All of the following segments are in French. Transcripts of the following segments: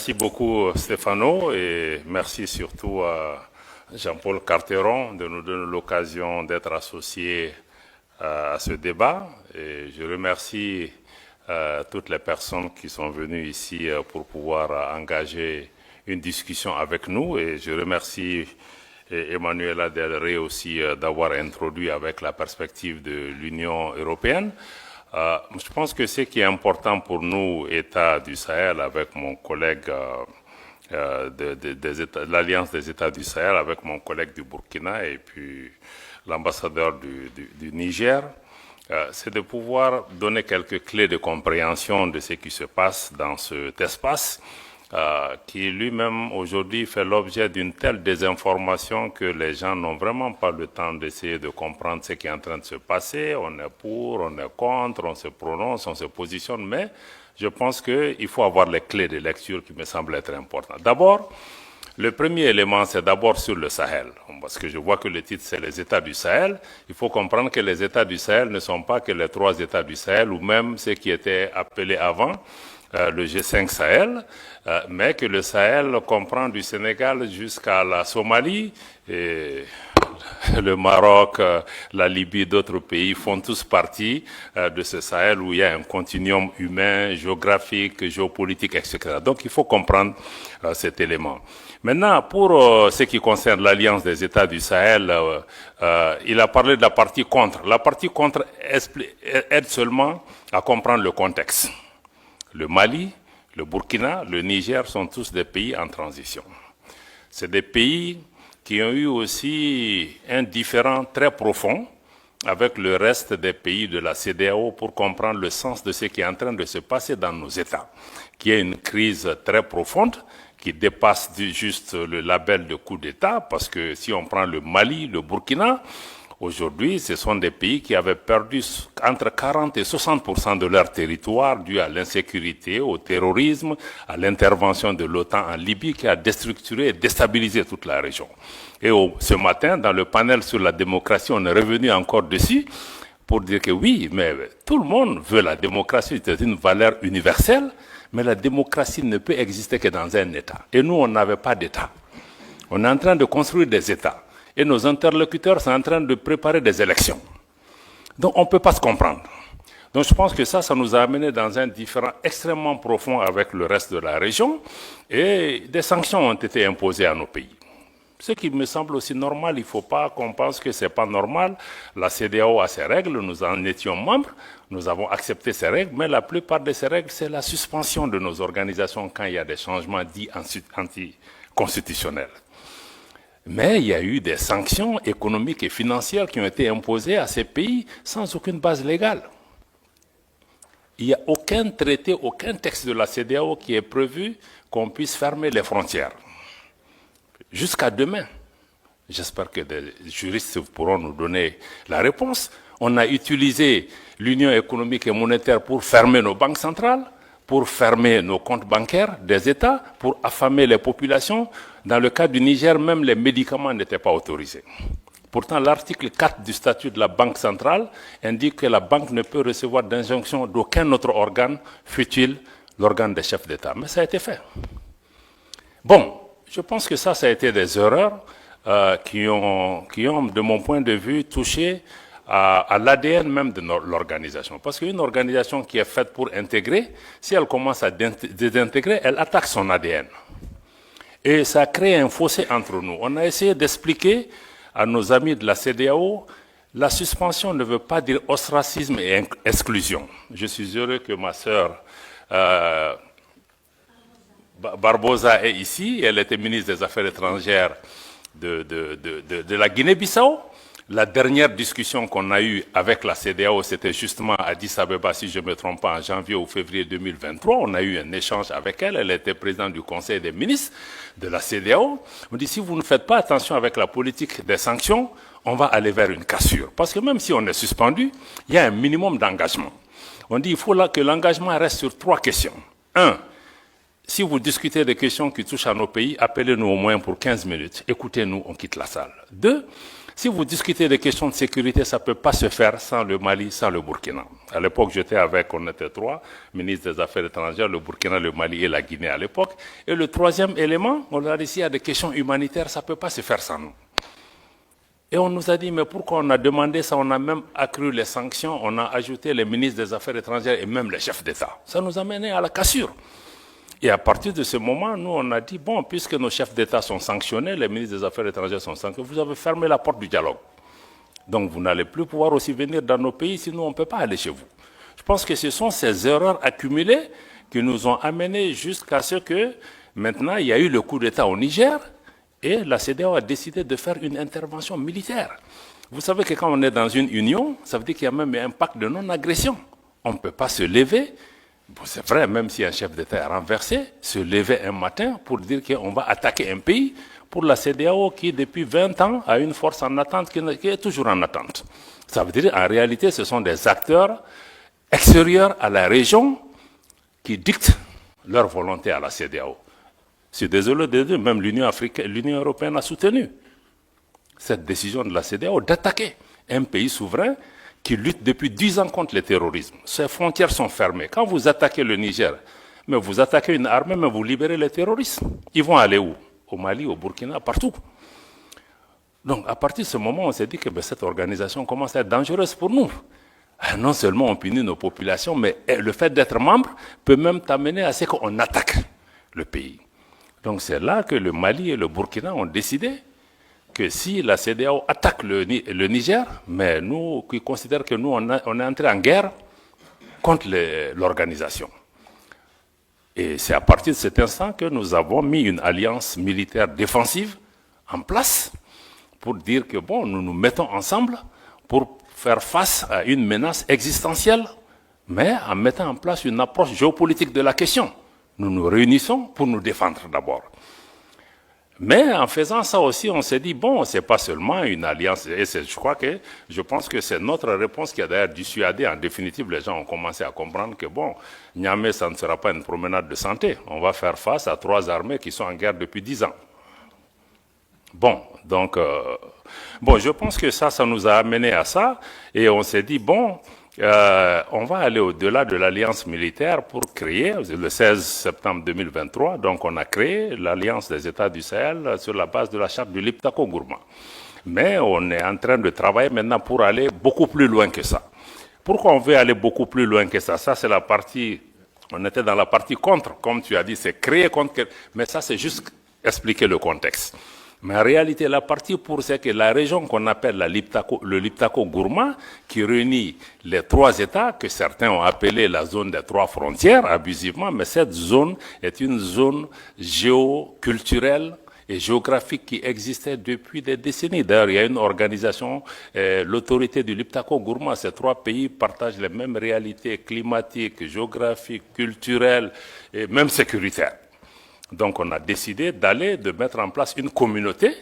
Merci beaucoup Stéphano et merci surtout à Jean-Paul Carteron de nous donner l'occasion d'être associés à ce débat. Et je remercie toutes les personnes qui sont venues ici pour pouvoir engager une discussion avec nous. Et je remercie Emmanuela Del Rey aussi d'avoir introduit avec la perspective de l'Union européenne. Je pense que ce qui est important pour nous, États du Sahel, avec mon collègue de l'Alliance des États du Sahel, avec mon collègue du Burkina et puis l'ambassadeur du Niger, c'est de pouvoir donner quelques clés de compréhension de ce qui se passe dans cet espace qui lui-même aujourd'hui fait l'objet d'une telle désinformation que les gens n'ont vraiment pas le temps d'essayer de comprendre ce qui est en train de se passer. On est pour, on est contre, on se prononce, on se positionne, mais je pense qu'il faut avoir les clés de lecture qui me semblent être importantes. D'abord, le premier élément, c'est d'abord sur le Sahel, parce que je vois que le titre, c'est les États du Sahel. Il faut comprendre que les États du Sahel ne sont pas que les 3 États du Sahel, ou même ceux qui étaient appelés avant le G5 Sahel, mais que le Sahel comprend du Sénégal jusqu'à la Somalie, et le Maroc, la Libye, d'autres pays font tous partie de ce Sahel où il y a un continuum humain, géographique, géopolitique, etc. Donc il faut comprendre cet élément. Maintenant, pour ce qui concerne l'Alliance des États du Sahel, il a parlé de la partie contre. La partie contre aide seulement à comprendre le contexte. Le Mali, le Burkina, le Niger sont tous des pays en transition. C'est des pays qui ont eu aussi un différend très profond avec le reste des pays de la CEDEAO pour comprendre le sens de ce qui est en train de se passer dans nos États, qui est une crise très profonde qui dépasse juste le label de coup d'État, parce que si on prend le Mali, le Burkina, aujourd'hui, ce sont des pays qui avaient perdu entre 40 et 60% de leur territoire dû à l'insécurité, au terrorisme, à l'intervention de l'OTAN en Libye qui a déstructuré et déstabilisé toute la région. Et ce matin, dans le panel sur la démocratie, on est revenu encore dessus pour dire que oui, mais tout le monde veut la démocratie, c'est une valeur universelle, mais la démocratie ne peut exister que dans un État. Et nous, on n'avait pas d'État. On est en train de construire des États. Et nos interlocuteurs sont en train de préparer des élections. Donc on ne peut pas se comprendre. Donc je pense que ça nous a amené dans un différend extrêmement profond avec le reste de la région. Et des sanctions ont été imposées à nos pays. Ce qui me semble aussi normal, il ne faut pas qu'on pense que ce n'est pas normal. La CEDEAO a ses règles, nous en étions membres, nous avons accepté ces règles, mais la plupart de ces règles, c'est la suspension de nos organisations quand il y a des changements dits anticonstitutionnels. Mais il y a eu des sanctions économiques et financières qui ont été imposées à ces pays sans aucune base légale. Il n'y a aucun traité, aucun texte de la CEDEAO qui est prévu qu'on puisse fermer les frontières. Jusqu'à demain. J'espère que des juristes pourront nous donner la réponse. On a utilisé l'Union économique et monétaire pour fermer nos banques centrales, pour fermer nos comptes bancaires des États, pour affamer les populations. Dans le cas du Niger, même les médicaments n'étaient pas autorisés. Pourtant, l'article 4 du statut de la Banque centrale indique que la banque ne peut recevoir d'injonction d'aucun autre organe, fût-il l'organe des chefs d'État. Mais ça a été fait. Bon, je pense que ça a été des erreurs qui ont, de mon point de vue, touché à l'ADN même de l'organisation. Parce qu'une organisation qui est faite pour intégrer, si elle commence à désintégrer, elle attaque son ADN. Et ça crée un fossé entre nous. On a essayé d'expliquer à nos amis de la CEDEAO, la suspension ne veut pas dire ostracisme et exclusion. Je suis heureux que ma sœur Barbosa est ici. Elle était ministre des Affaires étrangères de la Guinée-Bissau. La dernière discussion qu'on a eue avec la CEDEAO, c'était justement à Addis Abeba, si je ne me trompe pas, en janvier ou février 2023. On a eu un échange avec elle. Elle était présidente du Conseil des ministres de la CEDEAO. On dit, si vous ne faites pas attention avec la politique des sanctions, on va aller vers une cassure. Parce que même si on est suspendu, il y a un minimum d'engagement. On dit, il faut que l'engagement reste sur 3 questions. 1. Si vous discutez des questions qui touchent à nos pays, appelez-nous au moins pour 15 minutes. Écoutez-nous, on quitte la salle. 2. Si vous discutez des questions de sécurité, ça ne peut pas se faire sans le Mali, sans le Burkina. À l'époque, on était trois, ministre des Affaires étrangères, le Burkina, le Mali et la Guinée à l'époque. Et le troisième élément, on a dit, s'il y a des questions humanitaires, ça ne peut pas se faire sans nous. Et on nous a dit, mais pourquoi on a demandé ça? On a même accru les sanctions, on a ajouté les ministres des Affaires étrangères et même les chefs d'État. Ça nous a mené à la cassure. Et à partir de ce moment, nous, on a dit, bon, puisque nos chefs d'État sont sanctionnés, les ministres des Affaires étrangères sont sanctionnés, vous avez fermé la porte du dialogue. Donc, vous n'allez plus pouvoir aussi venir dans nos pays, sinon on ne peut pas aller chez vous. Je pense que ce sont ces erreurs accumulées qui nous ont amenés jusqu'à ce que, maintenant, il y a eu le coup d'État au Niger, et la CEDEAO a décidé de faire une intervention militaire. Vous savez que quand on est dans une union, ça veut dire qu'il y a même un pacte de non-agression. On ne peut pas se lever, bon, c'est vrai, même si un chef d'État est renversé, se lever un matin pour dire qu'on va attaquer un pays, pour la CEDEAO qui, depuis 20 ans, a une force en attente qui est toujours en attente. Ça veut dire qu'en réalité, ce sont des acteurs extérieurs à la région qui dictent leur volonté à la CEDEAO. Je suis désolé de dire, même l'Union européenne a soutenu cette décision de la CEDEAO d'attaquer un pays souverain qui lutte depuis 10 ans contre le terrorisme. Ses frontières sont fermées. Quand vous attaquez le Niger, mais vous attaquez une armée, mais vous libérez les terroristes. Ils vont aller où? Au Mali, au Burkina, partout. Donc, à partir de ce moment, on s'est dit que cette organisation commence à être dangereuse pour nous. Non seulement on punit nos populations, mais le fait d'être membre peut même t'amener à ce qu'on attaque le pays. Donc c'est là que le Mali et le Burkina ont décidé que si la CEDEAO attaque le Niger, mais nous qui considérons que nous on est entré en guerre contre l'organisation. Et c'est à partir de cet instant que nous avons mis une alliance militaire défensive en place pour dire que bon, nous nous mettons ensemble pour faire face à une menace existentielle, mais en mettant en place une approche géopolitique de la question. Nous nous réunissons pour nous défendre d'abord. Mais en faisant ça aussi, on s'est dit, bon, c'est pas seulement une alliance, et je pense que c'est notre réponse qui a d'ailleurs dissuadé. En définitive, les gens ont commencé à comprendre que, bon, Niamey, ça ne sera pas une promenade de santé. On va faire face à 3 armées qui sont en guerre depuis 10 ans. Bon, donc, je pense que ça nous a amené à ça, et on s'est dit, bon, on va aller au-delà de l'alliance militaire pour créer, le 16 septembre 2023, donc on a créé l'alliance des États du Sahel sur la base de la charte du Liptako-Gourma. Mais on est en train de travailler maintenant pour aller beaucoup plus loin que ça. Pourquoi on veut aller beaucoup plus loin que ça? Ça, c'est la partie, on était dans la partie contre, comme tu as dit, c'est créer contre, mais ça, c'est juste expliquer le contexte. Mais en réalité, la partie pour, c'est que la région qu'on appelle le Liptako-Gourma, qui réunit les 3 États, que certains ont appelé la zone des 3 frontières, abusivement, mais cette zone est une zone géoculturelle et géographique qui existait depuis des décennies. D'ailleurs, il y a une organisation, l'autorité du Liptako-Gourma, ces 3 pays partagent les mêmes réalités climatiques, géographiques, culturelles et même sécuritaires. Donc on a décidé de mettre en place une communauté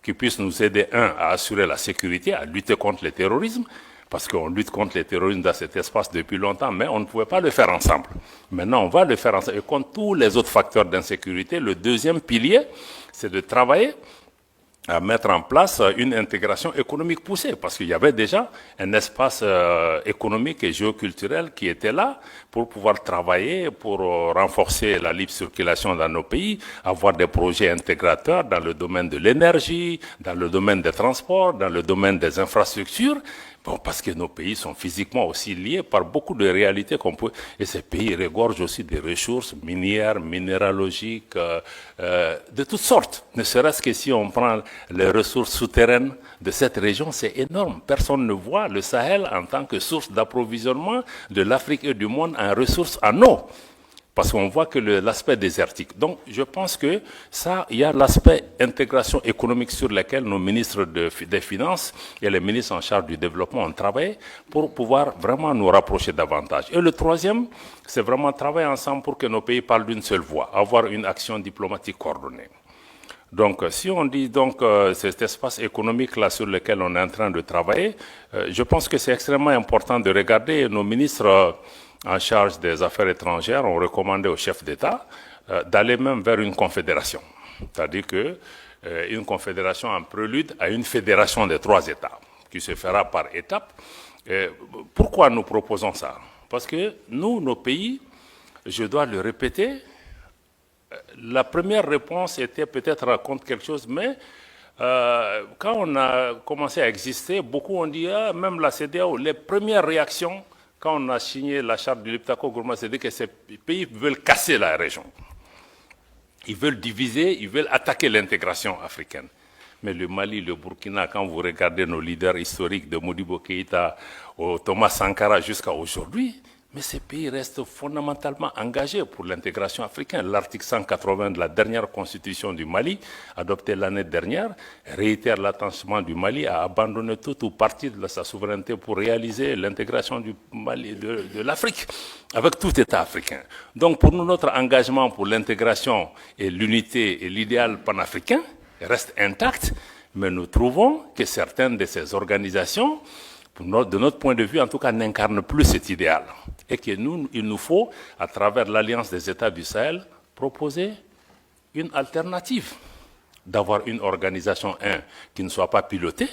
qui puisse nous aider, à assurer la sécurité, à lutter contre le terrorisme, parce qu'on lutte contre le terrorisme dans cet espace depuis longtemps, mais on ne pouvait pas le faire ensemble. Maintenant, on va le faire ensemble. Et contre tous les autres facteurs d'insécurité, le deuxième pilier, c'est de travailler à mettre en place une intégration économique poussée, parce qu'il y avait déjà un espace économique et géoculturel qui était là pour pouvoir travailler, pour renforcer la libre circulation dans nos pays, avoir des projets intégrateurs dans le domaine de l'énergie, dans le domaine des transports, dans le domaine des infrastructures. Bon, parce que nos pays sont physiquement aussi liés par beaucoup de réalités qu'on peut, et ces pays regorgent aussi des ressources minières, minéralogiques, de toutes sortes. Ne serait-ce que si on prend les ressources souterraines de cette région, c'est énorme. Personne ne voit le Sahel en tant que source d'approvisionnement de l'Afrique et du monde en ressources en eau. Parce qu'on voit que l'aspect désertique. Donc, je pense que ça, il y a l'aspect intégration économique sur lequel nos ministres des Finances et les ministres en charge du développement ont travaillé pour pouvoir vraiment nous rapprocher davantage. Et le troisième, c'est vraiment travailler ensemble pour que nos pays parlent d'une seule voix, avoir une action diplomatique coordonnée. Donc, si on dit donc cet espace économique-là sur lequel on est en train de travailler, je pense que c'est extrêmement important de regarder nos ministres en charge des affaires étrangères ont recommandé au chef d'État d'aller même vers une confédération. C'est-à-dire que une confédération en prélude à une fédération des 3 États, qui se fera par étapes. Pourquoi nous proposons ça? Parce que nous, nos pays, je dois le répéter, la première réponse était peut-être raconte quelque chose, mais quand on a commencé à exister, beaucoup ont dit, même la CEDEAO, les premières réactions, quand on a signé la charte du Liptako Gourma, c'est que ces pays veulent casser la région. Ils veulent diviser, ils veulent attaquer l'intégration africaine. Mais le Mali, le Burkina, quand vous regardez nos leaders historiques de Modibo Keïta au Thomas Sankara jusqu'à aujourd'hui, mais ces pays restent fondamentalement engagés pour l'intégration africaine. L'article 180 de la dernière constitution du Mali, adoptée l'année dernière, réitère l'attachement du Mali à abandonner tout ou partie de sa souveraineté pour réaliser l'intégration du Mali, de l'Afrique, avec tout État africain. Donc pour nous, notre engagement pour l'intégration et l'unité et l'idéal panafricain reste intact, mais nous trouvons que certaines de ces organisations, de notre point de vue, en tout cas, n'incarnent plus cet idéal. Et qu'il nous faut, à travers l'Alliance des États du Sahel, proposer une alternative. D'avoir une organisation, qui ne soit pas pilotée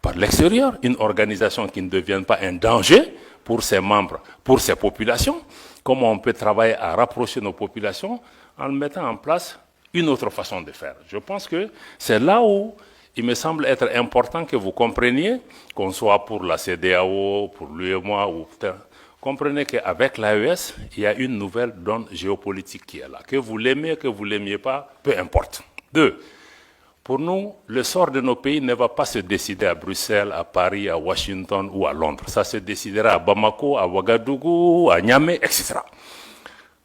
par l'extérieur, une organisation qui ne devienne pas un danger pour ses membres, pour ses populations. Comment on peut travailler à rapprocher nos populations en mettant en place une autre façon de faire. Je pense que c'est là où il me semble être important que vous compreniez, qu'on soit pour la CEDEAO, pour l'UEMOA, ou comprenez qu'avec l'AES, il y a une nouvelle donne géopolitique qui est là. Que vous l'aimez, que vous ne l'aimiez pas, peu importe. 2. Pour nous, le sort de nos pays ne va pas se décider à Bruxelles, à Paris, à Washington ou à Londres. Ça se décidera à Bamako, à Ouagadougou, à Niamey, etc.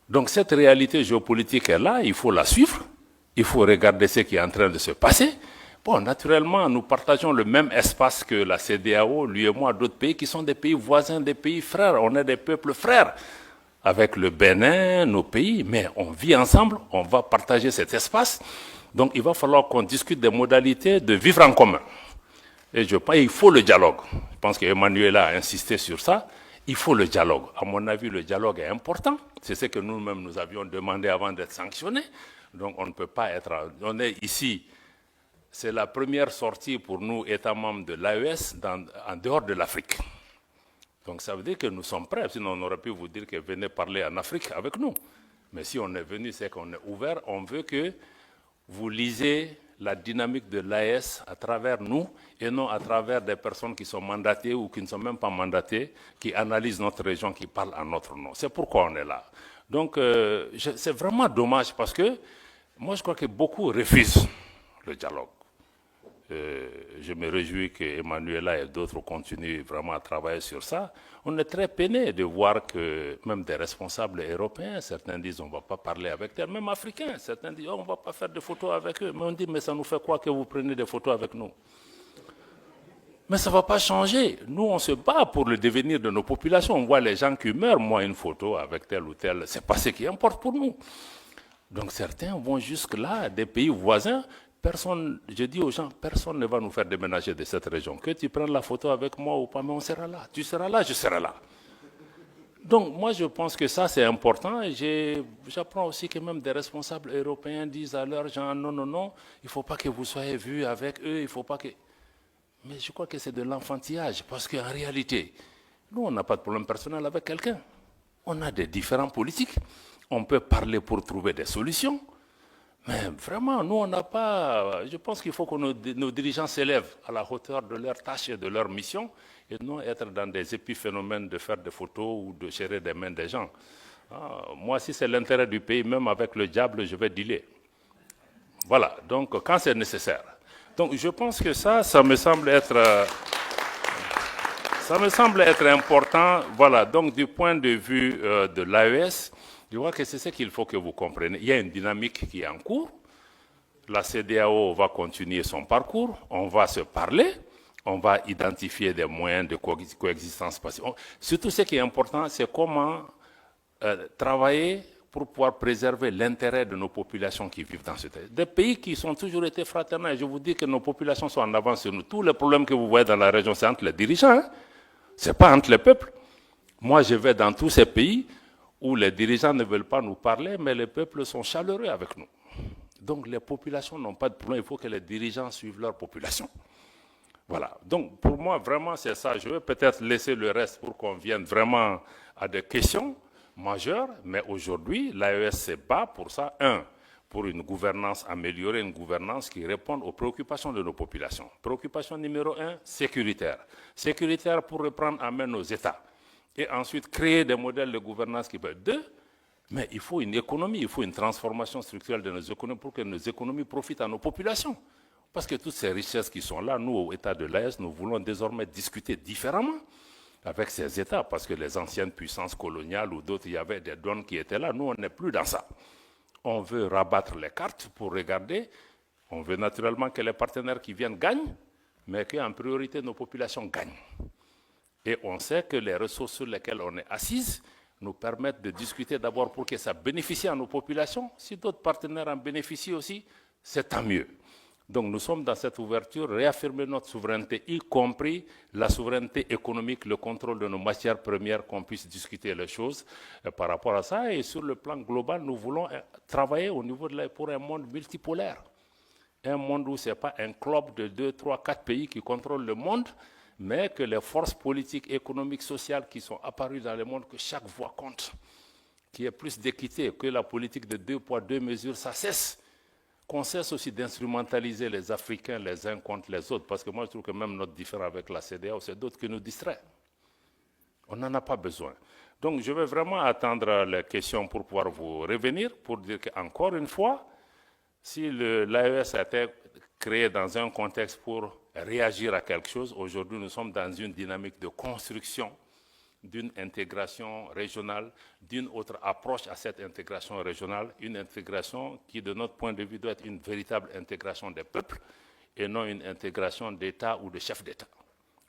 Donc cette réalité géopolitique est là, il faut la suivre, il faut regarder ce qui est en train de se passer. Bon, naturellement, nous partageons le même espace que la CEDEAO, l'UEMOA, d'autres pays qui sont des pays voisins, des pays frères. On est des peuples frères avec le Bénin, nos pays, mais on vit ensemble, on va partager cet espace. Donc il va falloir qu'on discute des modalités de vivre en commun. Et je pense qu'il faut le dialogue. Je pense qu'Emmanuel a insisté sur ça. Il faut le dialogue. À mon avis, le dialogue est important. C'est ce que nous-mêmes nous avions demandé avant d'être sanctionnés. Donc on ne peut pas être... On est ici... C'est la première sortie pour nous, États membres de l'AES, en dehors de l'Afrique. Donc ça veut dire que nous sommes prêts, sinon on aurait pu vous dire que venez parler en Afrique avec nous. Mais si on est venu, c'est qu'on est ouvert, on veut que vous lisez la dynamique de l'AES à travers nous et non à travers des personnes qui sont mandatées ou qui ne sont même pas mandatées, qui analysent notre région, qui parlent en notre nom. C'est pourquoi on est là. Donc c'est vraiment dommage parce que moi je crois que beaucoup refusent le dialogue. Je me réjouis qu'Emmanuela et d'autres continuent vraiment à travailler sur ça. On est très peiné de voir que même des responsables européens, certains disent on ne va pas parler avec eux, même africains, certains disent on ne va pas faire de photos avec eux. Mais on dit mais ça nous fait quoi que vous preniez des photos avec nous? Mais ça ne va pas changer. Nous, on se bat pour le devenir de nos populations. On voit les gens qui meurent, moi une photo avec tel ou tel, ce n'est pas ce qui importe pour nous. Donc certains vont jusque-là, des pays voisins. Personne, je dis aux gens, personne ne va nous faire déménager de cette région. Que tu prennes la photo avec moi ou pas, mais on sera là. Tu seras là, je serai là. Donc moi je pense que ça c'est important. J'apprends aussi que même des responsables européens disent à leurs gens, non, non, non, il ne faut pas que vous soyez vus avec eux, il ne faut pas que... Mais je crois que c'est de l'enfantillage, parce qu'en réalité, nous on n'a pas de problème personnel avec quelqu'un. On a des différends politiques, on peut parler pour trouver des solutions. Mais vraiment, nous, on n'a pas... Je pense qu'il faut que nos dirigeants s'élèvent à la hauteur de leurs tâches et de leur mission et non être dans des épiphénomènes de faire des photos ou de gérer des mains des gens. Moi, si c'est l'intérêt du pays, même avec le diable, je vais dealer. Voilà, donc quand c'est nécessaire. Donc je pense que ça me semble être... ça me semble être important. Voilà, donc du point de vue de l'AES, je vois que c'est ce qu'il faut que vous compreniez. Il y a une dynamique qui est en cours. La CEDEAO va continuer son parcours. On va se parler. On va identifier des moyens de coexistence pacifique. Surtout, ce qui est important, c'est comment travailler pour pouvoir préserver l'intérêt de nos populations qui vivent dans ce pays. Des pays qui ont toujours été fraternels. Je vous dis que nos populations sont en avance sur nous. Tous les problèmes que vous voyez dans la région, c'est entre les dirigeants. Ce n'est pas entre les peuples. Moi, je vais dans tous ces pays où les dirigeants ne veulent pas nous parler, mais les peuples sont chaleureux avec nous. Donc les populations n'ont pas de problème, il faut que les dirigeants suivent leur population. Voilà, donc pour moi, vraiment, c'est ça. Je vais peut-être laisser le reste pour qu'on vienne vraiment à des questions majeures, mais aujourd'hui, l'AES se bat pour ça. Pour une gouvernance améliorée, une gouvernance qui réponde aux préoccupations de nos populations. Préoccupation numéro 1, sécuritaire. Sécuritaire pour reprendre en main nos États. Et ensuite, créer des modèles de gouvernance qui peuvent. 2, mais il faut une économie, il faut une transformation structurelle de nos économies pour que nos économies profitent à nos populations. Parce que toutes ces richesses qui sont là, nous, au État de l'AES, nous voulons désormais discuter différemment avec ces États, parce que les anciennes puissances coloniales ou d'autres, il y avait des donnes qui étaient là. Nous, on n'est plus dans ça. On veut rabattre les cartes pour regarder. On veut naturellement que les partenaires qui viennent gagnent, mais qu'en priorité, nos populations gagnent. Et on sait que les ressources sur lesquelles on est assise nous permettent de discuter d'abord pour que ça bénéficie à nos populations. Si d'autres partenaires en bénéficient aussi, c'est tant mieux. Donc nous sommes dans cette ouverture, réaffirmer notre souveraineté, y compris la souveraineté économique, le contrôle de nos matières premières, qu'on puisse discuter les choses par rapport à ça. Et sur le plan global, nous voulons travailler au niveau pour un monde multipolaire. Un monde où ce n'est pas un club de 2, 3, 4 pays qui contrôlent le monde, mais que les forces politiques, économiques, sociales qui sont apparues dans le monde, que chaque voix compte, qu'il y ait plus d'équité, que la politique de 2 poids, 2 mesures, ça cesse. Qu'on cesse aussi d'instrumentaliser les Africains les uns contre les autres, parce que moi je trouve que même notre différend avec la CEDEAO, c'est d'autres qui nous distraient. On n'en a pas besoin. Donc je vais vraiment attendre les questions pour pouvoir vous revenir, pour dire qu'encore une fois, si l'AES a été créé dans un contexte pour réagir à quelque chose, aujourd'hui nous sommes dans une dynamique de construction d'une intégration régionale, d'une autre approche à cette intégration régionale, une intégration qui, de notre point de vue, doit être une véritable intégration des peuples et non une intégration d'État ou de chefs d'État.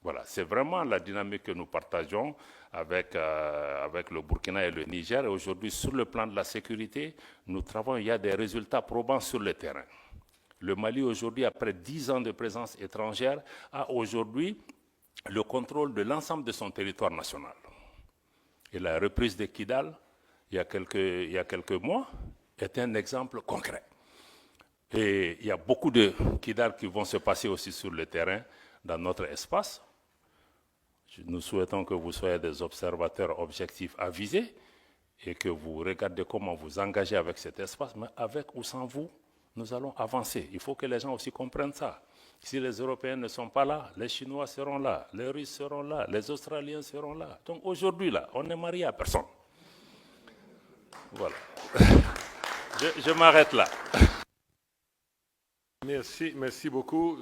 Voilà, c'est vraiment la dynamique que nous partageons avec le Burkina et le Niger. Et aujourd'hui, sur le plan de la sécurité, nous travaillons, il y a des résultats probants sur le terrain. Le Mali, aujourd'hui, après 10 ans de présence étrangère, a aujourd'hui le contrôle de l'ensemble de son territoire national. Et la reprise de Kidal, il y a quelques mois, est un exemple concret. Et il y a beaucoup de Kidal qui vont se passer aussi sur le terrain, dans notre espace. Nous souhaitons que vous soyez des observateurs objectifs avisés et que vous regardez comment vous engagez avec cet espace, mais avec ou sans vous, nous allons avancer. Il faut que les gens aussi comprennent ça. Si les Européens ne sont pas là, les Chinois seront là, les Russes seront là, les Australiens seront là. Donc aujourd'hui, là, on n'est marié à personne. Voilà. Je m'arrête là. Merci beaucoup.